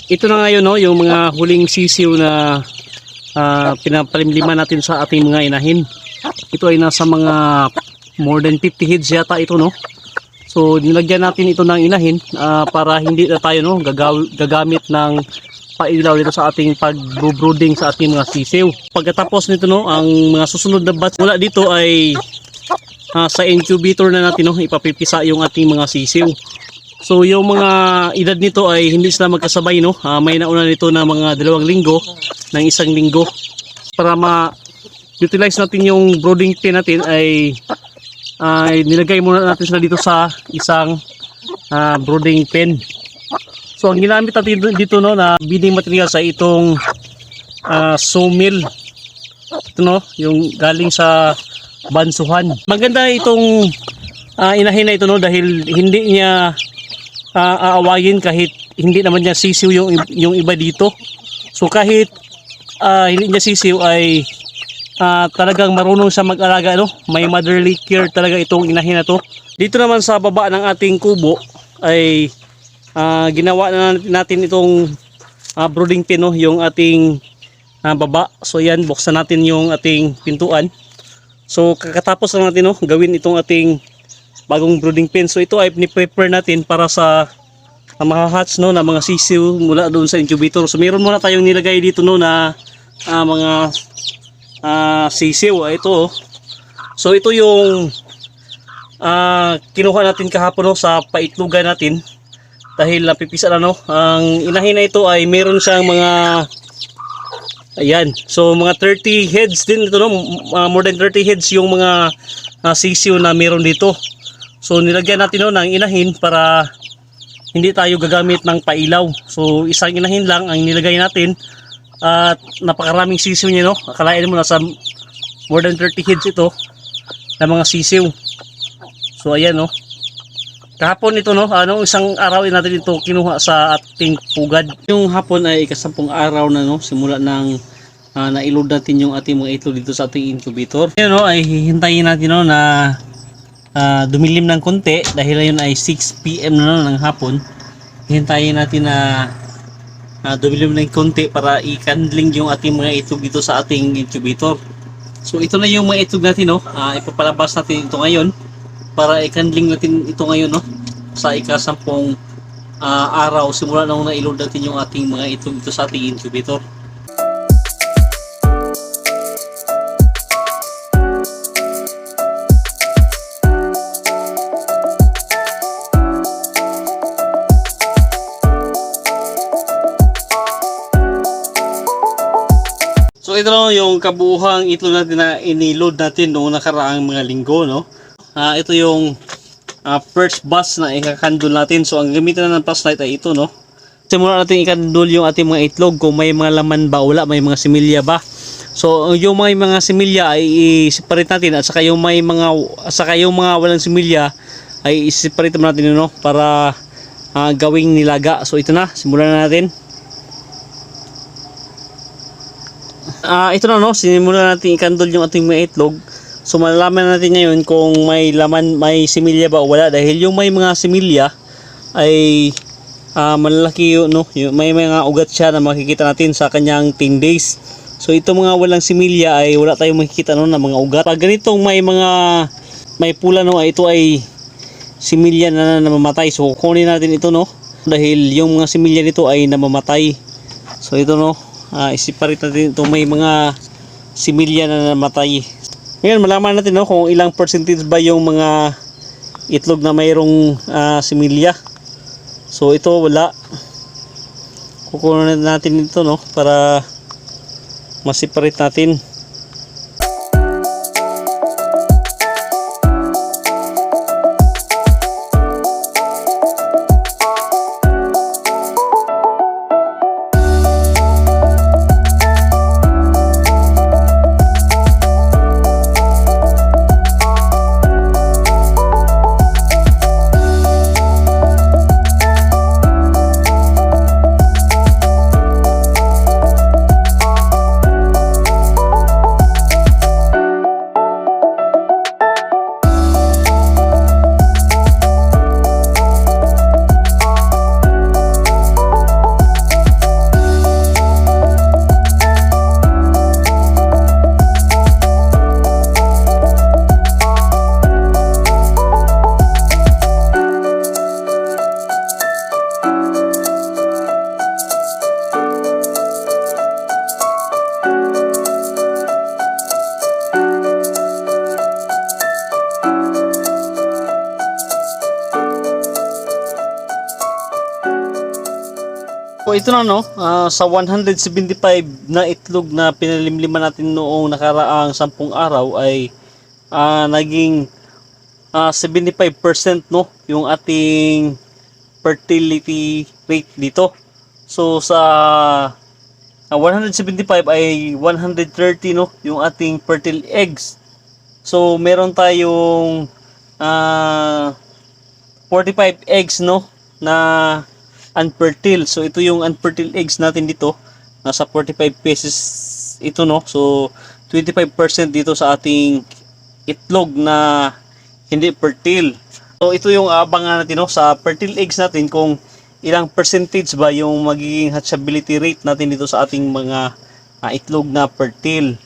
ito na ngayon, no, yung mga huling sisiw na pinapalimlima natin sa ating mga inahin. Ito ay nasa mga more than 50 heads yata ito, no. So nilagyan natin ito ng inahin para hindi na tayo, no, gagamit ng pailaw dito sa ating pag-brooding sa ating mga sisiw. Pagkatapos nito, no, ang mga susunod na batch mula dito ay sa incubator na natin, no, ipapipisa yung ating mga sisiw. So yung mga edad nito ay hindi sila magkasabay, no. May nauna nito na mga 2 linggo ng 1 linggo. Para ma-utilize natin yung brooding pen natin ay nilagay muna natin sila dito sa isang brooding pen. So ang ginamit natin dito, no, na breeding material sa itong sawmill. Ito, no, yung galing sa bansuhan. Maganda itong inahin na ito, no, dahil hindi niya aawayin kahit hindi naman niya sisiw yung iba dito. So kahit hindi niya sisiw ay talagang marunong siya mag-alaga, no? May motherly care talaga itong inahin na to. Dito naman sa baba ng ating kubo ay ginawa na natin itong brooding pen, no? Yung ating baba. So yan, buksan natin yung ating pintuan. So kakatapos na natin, no, gawin itong ating bagong brooding pen. So ito ay ni-prepare natin para sa mahahatch, no, na mga sisiw mula doon sa incubator. So meron muna tayong nilagay dito, no, na mga sisiw. Ito, oh. So ito yung kinuha natin kahapon, no, sa paitlugan natin dahil napipisa na, no. Ang inahin na ito ay meron siyang mga ayan, so mga 30 heads din ito, no. More than 30 heads yung mga sisiw na meron dito. So nilagyan natin, no, ng inahin para hindi tayo gagamit ng pailaw. So isang inahin lang ang nilagay natin at napakaraming sisiw niya, no. Akalain mo nasa more than 30 heads ito na mga sisiw. So ayan, no. Kahapon ito, no, isang araw natin ito kinuha sa ating pugad. Yung hapon ay ika-10 araw na, no, simula ng na-load natin yung ating mga itlog dito sa ating incubator. Ayan, no, ay hihintayin natin, no, na dumilim ng konti dahil ngayon ay 6 PM na ng hapon. Hintayin natin na dumilim ng konti para i-candling yung ating mga itlog dito sa ating incubator. So ito na yung mga itlog natin, no. Ipapalabas natin ito ngayon para i-candling natin ito ngayon, no, sa ika-10 araw simula nung na-load natin yung ating mga itlog dito sa ating incubator. So ito na yung kabuuhang itlog natin na iniload natin noong nakaraang mga linggo, no. Ito yung first batch na ikakandol natin. So ang gamitan na ng flashlight ay ito, no. Simula natin ikandol yung ating mga itlog kung may mga laman ba wala, may mga similya ba. So yung mga similya ay i-separate natin at saka yung mga walang similya ay i-separate natin, no, para gawing nilaga. So ito na, simulan na natin. Ito na, no, sinimulan natin ikandol yung ating mga itlog. So malalaman natin ngayon kung may laman, may similya ba o wala, dahil yung may mga similya ay malalaki yun, no, may mga ugat siya na makikita natin sa kanyang 10 days. So ito mga walang similya ay wala tayong makikita, no, na mga ugat. Pag ganitong may pula, no, ito ay similya na namamatay. So kunin natin ito, no, dahil yung mga similya nito ay namamatay. So ito, no, isiparit natin itong may mga similya na namatay. Ngayon malaman natin, no, kung ilang percentage ba yung mga itlog na mayroong similya. So ito wala. Kukunin natin ito, no, para ma-separate natin. So ito na no, sa 175 na itlog na pinalimliman natin noong nakaraang 10 araw ay naging 75% no yung ating fertility rate dito. So sa 175 ay 130 no yung ating fertile eggs. So meron tayong 45 eggs no na unfertile. So ito yung unfertile eggs natin dito. Nasa 45 pieces ito no. So 25% dito sa ating itlog na hindi fertile. So ito yung abangan natin no sa fertile eggs natin kung ilang percentage ba yung magiging hatchability rate natin dito sa ating mga itlog na fertile.